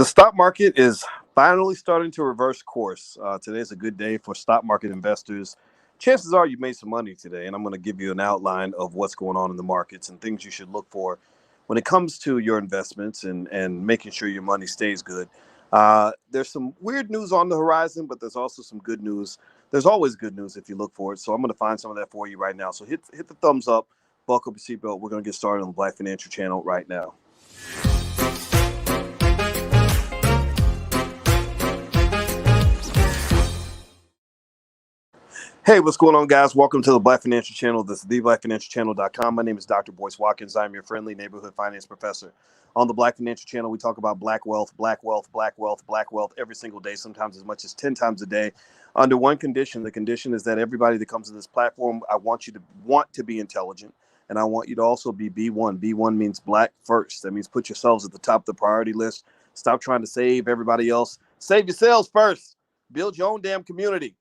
The stock market is finally starting to reverse course. Today's a good day for stock market investors. Chances are you made some money today, and I'm going to give you an outline of what's going on in the markets and things you should look for when it comes to your investments and making sure your money stays good. There's some weird news on the horizon, but there's also some good news. There's always good news if you look for it. So I'm going to find some of that for you right now. So hit the thumbs up, buckle up your seatbelt. We're going to get started on the Black Financial Channel right now. Hey, what's going on, guys? Welcome to the Black Financial Channel. This is theblackfinancialchannel.com. My name is Dr. Boyce Watkins. I'm your friendly neighborhood finance professor. On the Black Financial Channel, we talk about black wealth, black wealth, black wealth, black wealth every single day, sometimes as much as 10 times a day, under one condition. The condition is that everybody that comes to this platform, I want you to want to be intelligent, and I want you to also be B1. B1 means black first. That means put yourselves at the top of the priority list. Stop trying to save everybody else. Save yourselves first. Build your own damn community.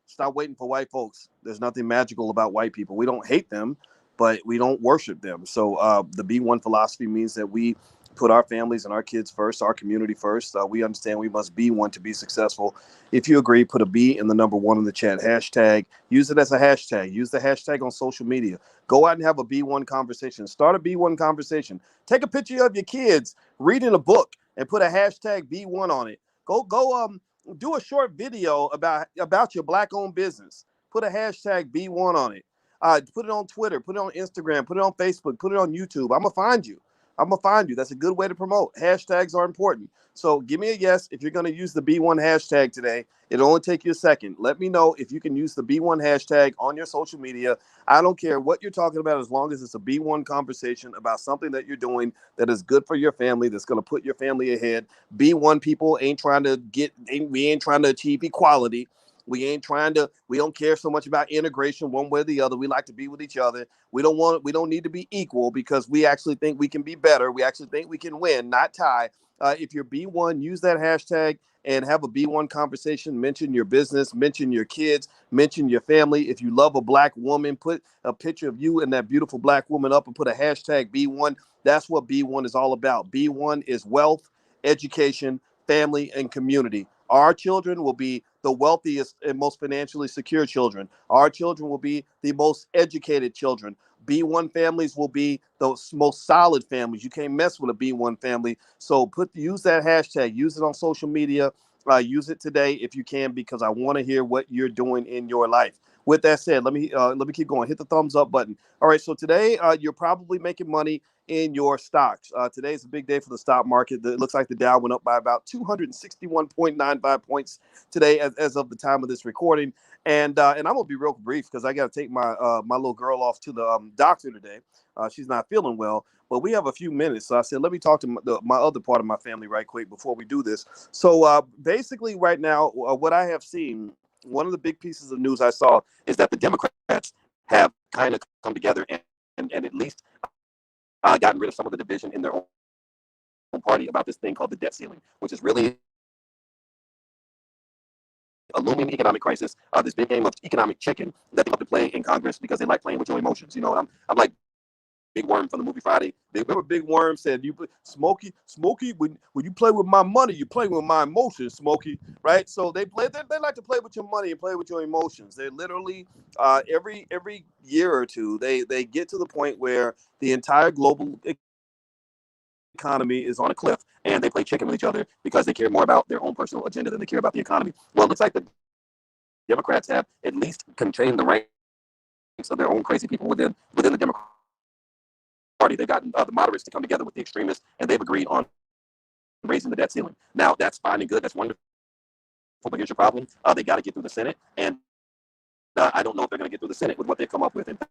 Stop waiting for white folks. There's nothing magical about white people. We don't hate them, but we don't worship them. So the B1 philosophy means that we put our families and our kids first, our community first. We understand we must be one to be successful. If you agree, put a B in the number one in the chat. Hashtag. Use it as a hashtag. Use the hashtag on social media. Go out and have a B1 conversation. Start a B1 conversation. Take a picture of your kids reading a book and put a hashtag B1 on it. Go do a short video about your black-owned business. Put a hashtag B1 on it. Put it on Twitter. Put it on Instagram. Put it on Facebook. Put it on YouTube. I'm going to find you. That's a good way to promote. Hashtags are important. So give me a yes if you're going to use the B1 hashtag today. It'll only take you a second. Let me know if you can use the B1 hashtag on your social media. I don't care what you're talking about as long as it's a B1 conversation about something that you're doing that is good for your family, that's going to put your family ahead. B1 people ain't trying to achieve equality. We don't care so much about integration one way or the other. We like to be with each other. We don't need to be equal because we actually think we can be better. We actually think we can win, not tie. If you're B1, use that hashtag and have a B1 conversation. Mention your business, mention your kids, mention your family. If you love a black woman, put a picture of you and that beautiful black woman up and put a hashtag B1. That's what B1 is all about. B1 is wealth, education, family, and community. Our children will be the wealthiest and most financially secure children. Our children will be the most educated children. B1 families will be the most solid families. You can't mess with a B1 family. So use that hashtag. Use it on social media. Use it today if you can, because I want to hear what you're doing in your life. With that said, let me keep going. Hit the thumbs up button. All right. So today you're probably making money in your stocks. Today is a big day for the stock market. It looks like the Dow went up by about 261.95 points today as of the time of this recording. And I'm gonna be real brief because I got to take my little girl off to the doctor today. She's not feeling well, but we have a few minutes. So I said, let me talk to my other part of my family right quick before we do this. So basically, right now, what I have seen, one of the big pieces of news I saw is that the Democrats have kind of come together and at least gotten rid of some of the division in their own party about this thing called the debt ceiling, which is really a looming economic crisis. This big game of economic chicken that they love to play in Congress because they like playing with your emotions. You know, I'm like Big Worm from the movie Friday. They remember Big Worm said, "You Smokey, when you play with my money, you play with my emotions, Smokey." Right? So they like to play with your money and play with your emotions. They literally every year or two they get to the point where the entire global economy is on a cliff and they play chicken with each other because they care more about their own personal agenda than they care about the economy. Well, it looks like the Democrats have at least contained the ranks of their own crazy people within the Democratic Party. They've gotten the moderates to come together with the extremists, and they've agreed on raising the debt ceiling. Now, that's fine and good. That's wonderful. But here's your problem. They got to get through the Senate, and I don't know if they're going to get through the Senate with what they've come up with. In fact,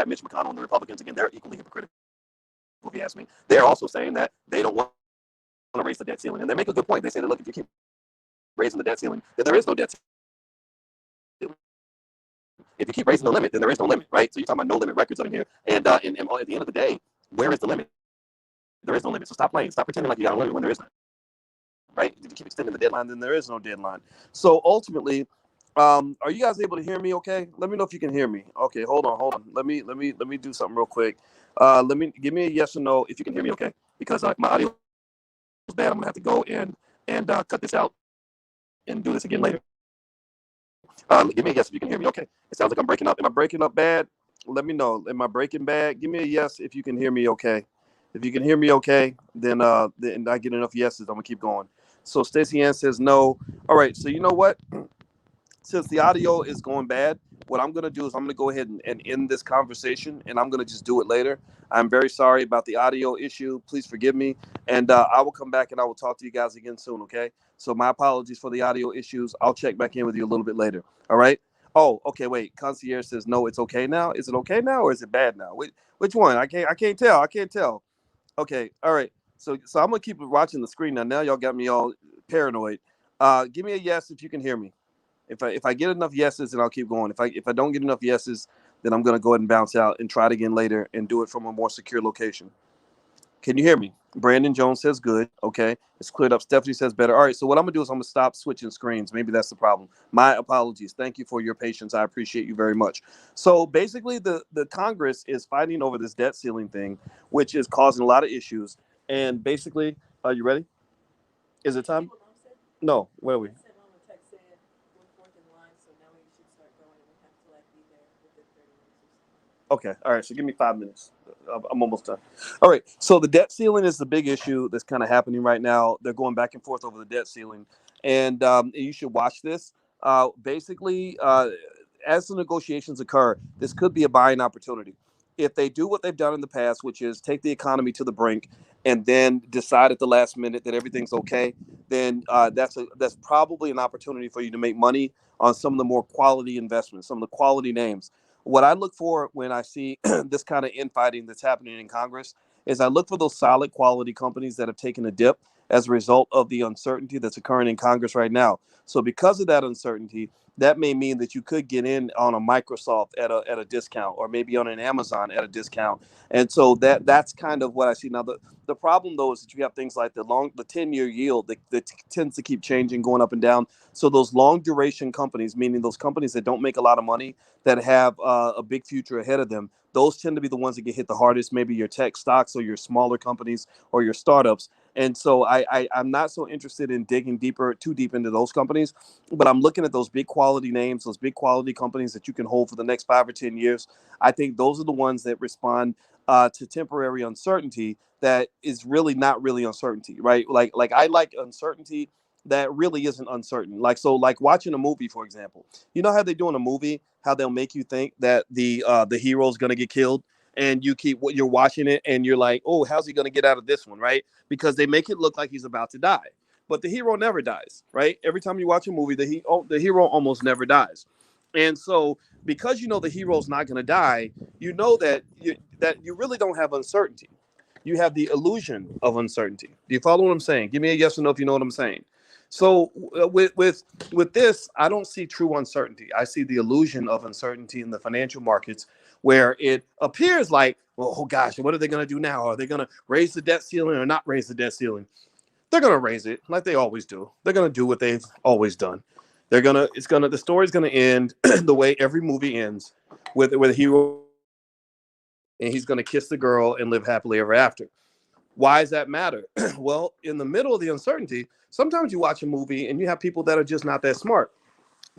Mitch McConnell and the Republicans, again, they're equally hypocritical, if you ask me. They're also saying that they don't want to raise the debt ceiling. And they make a good point. They say that, look, if you keep raising the debt ceiling, then there is no debt ceiling. If you keep raising the limit, then there is no limit, right? So you're talking about no limit records over here. And at the end of the day, where is the limit? There is no limit. So stop playing. Stop pretending like you got a limit when there is none, right? If you keep extending the deadline, then there is no deadline. So ultimately, are you guys able to hear me okay? Let me know if you can hear me. Okay, hold on. Let me do something real quick. Give me a yes or no if you can hear me okay, because my audio bad. I'm gonna have to go and cut this out and do this again later. Give me a yes if you can hear me. Okay. It sounds like I'm breaking up. Am I breaking up bad? Let me know. Am I breaking bad? Give me a yes if you can hear me okay. If you can hear me okay, then I get enough yeses. I'm gonna keep going. So Stacey Ann says no. All right. So you know what? Since the audio is going bad, what I'm going to do is I'm going to go ahead and end this conversation, and I'm going to just do it later. I'm very sorry about the audio issue. Please forgive me. And I will come back and I will talk to you guys again soon, okay? So my apologies for the audio issues. I'll check back in with you a little bit later, all right? Oh, okay, wait. Concierge says, no, it's okay now. Is it okay now or is it bad now? Which one? I can't tell. I can't tell. Okay, all right. So I'm going to keep watching the screen now. Now y'all got me all paranoid. Give me a yes if you can hear me. If I get enough yeses, then I'll keep going. If I don't get enough yeses, then I'm gonna go ahead and bounce out and try it again later and do it from a more secure location. Can you hear me? Brandon Jones says good. Okay, it's cleared up. Stephanie says better. All right. So what I'm gonna do is I'm gonna stop switching screens. Maybe that's the problem. My apologies. Thank you for your patience. I appreciate you very much. So basically, the Congress is fighting over this debt ceiling thing, which is causing a lot of issues. And basically, are you ready? Is it time? No. Where are we? Okay. All right. So give me 5 minutes. I'm almost done. All right. So the debt ceiling is the big issue that's kind of happening right now. They're going back and forth over the debt ceiling, and you should watch this. Basically, as the negotiations occur, this could be a buying opportunity. If they do what they've done in the past, which is take the economy to the brink and then decide at the last minute that everything's okay, then that's probably an opportunity for you to make money on some of the more quality investments, some of the quality names. What I look for when I see this kind of infighting that's happening in Congress is I look for those solid quality companies that have taken a dip as a result of the uncertainty that's occurring in Congress right now. So because of that uncertainty, that may mean that you could get in on a Microsoft at a discount, or maybe on an Amazon at a discount. And so that's kind of what I see now. The problem though is that you have things like the 10-year yield that tends to keep changing, going up and down. So those long duration companies, meaning those companies that don't make a lot of money, that have a big future ahead of them, those tend to be the ones that get hit the hardest. Maybe your tech stocks or your smaller companies or your startups. And so I'm not so interested in digging too deep into those companies, but I'm looking at those big quality names, those big quality companies that you can hold for the next 5 or 10 years. I think those are the ones that respond to temporary uncertainty that is really not really uncertainty, right? Like I like uncertainty that really isn't uncertain. Like watching a movie, for example. You know how they do in a movie, how they'll make you think that the hero's gonna get killed, and you're watching it and you're like, oh, how's he gonna get out of this one, right? Because they make it look like he's about to die, but the hero never dies, right? Every time you watch a movie, the hero almost never dies, and so because you know the hero's not gonna die, you know that you really don't have uncertainty. You have the illusion of uncertainty. Do you follow what I'm saying? Give me a yes or no if you know what I'm saying. So with this, I don't see true uncertainty. I see the illusion of uncertainty in the financial markets, where it appears like, well, oh gosh, what are they going to do now? Are they going to raise the debt ceiling or not raise the debt ceiling? They're going to raise it like they always do. They're going to do what they've always done. The story's going to end the way every movie ends, with a hero and he's going to kiss the girl and live happily ever after. Why does that matter? Well, in the middle of the uncertainty, sometimes you watch a movie and you have people that are just not that smart.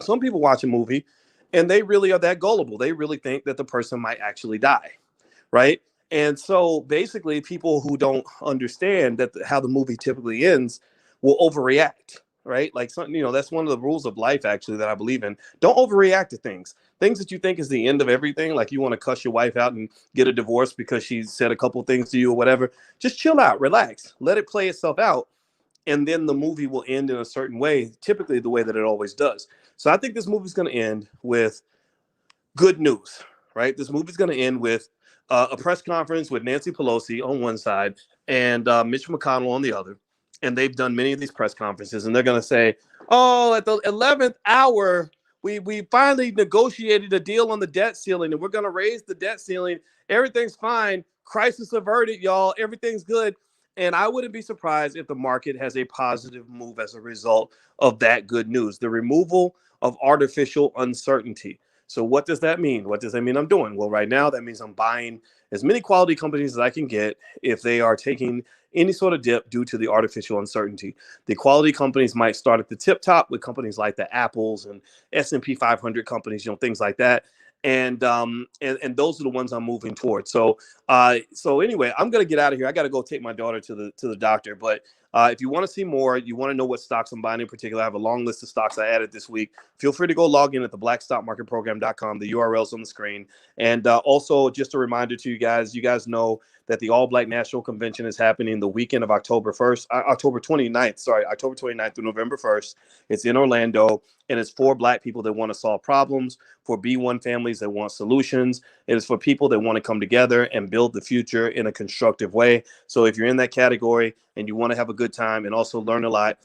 Some people watch a movie and they really are that gullible. They really think that the person might actually die, right? And so basically, people who don't understand how the movie typically ends will overreact, right? Like something, that's one of the rules of life actually that I believe in. Don't overreact to things. Things that you think is the end of everything, like you want to cuss your wife out and get a divorce because she said a couple things to you or whatever. Just chill out, relax, let it play itself out, and then the movie will end in a certain way, typically the way that it always does. So I think this movie's going to end with good news, right? This movie's going to end with a press conference with Nancy Pelosi on one side and Mitch McConnell on the other. And they've done many of these press conferences, and they're going to say, oh, at the 11th hour, we finally negotiated a deal on the debt ceiling, and we're going to raise the debt ceiling. Everything's fine. Crisis averted, y'all. Everything's good. And I wouldn't be surprised if the market has a positive move as a result of that good news, the removal of artificial uncertainty. So what does that mean? What does that mean I'm doing? Well, right now, that means I'm buying as many quality companies as I can get if they are taking any sort of dip due to the artificial uncertainty. The quality companies might start at the tip top with companies like the Apples and S&P 500 companies, things like that. And those are the ones I'm moving towards. So anyway, I'm gonna get out of here. I got to go take my daughter to the doctor. But if you want to see more, you want to know what stocks I'm buying in particular, I have a long list of stocks I added this week. Feel free to go log in at the blackstockmarketprogram.com. The URL's on the screen. And also, just a reminder to you guys know that the All Black National Convention is happening the weekend of October 29th, October 29th through November 1st. It's in Orlando, and it's for Black people that want to solve problems, for B1 families that want solutions. It is for people that want to come together and build the future in a constructive way. So if you're in that category and you want to have a good time and also learn a lot,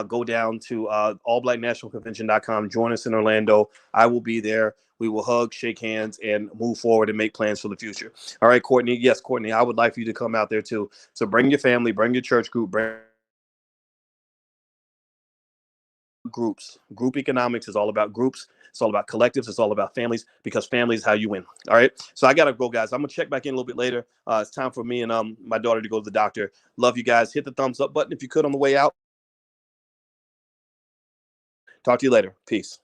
go down to allblacknationalconvention.com. Join us in Orlando. I will be there. We will hug, shake hands, and move forward and make plans for the future. All right, Courtney. Yes, Courtney, I would like for you to come out there too. So bring your family, bring your church group, bring groups. Group economics is all about groups. It's all about collectives. It's all about families, because family is how you win. All right. So I got to go, guys. I'm going to check back in a little bit later. It's time for me and my daughter to go to the doctor. Love you guys. Hit the thumbs up button if you could on the way out. Talk to you later. Peace.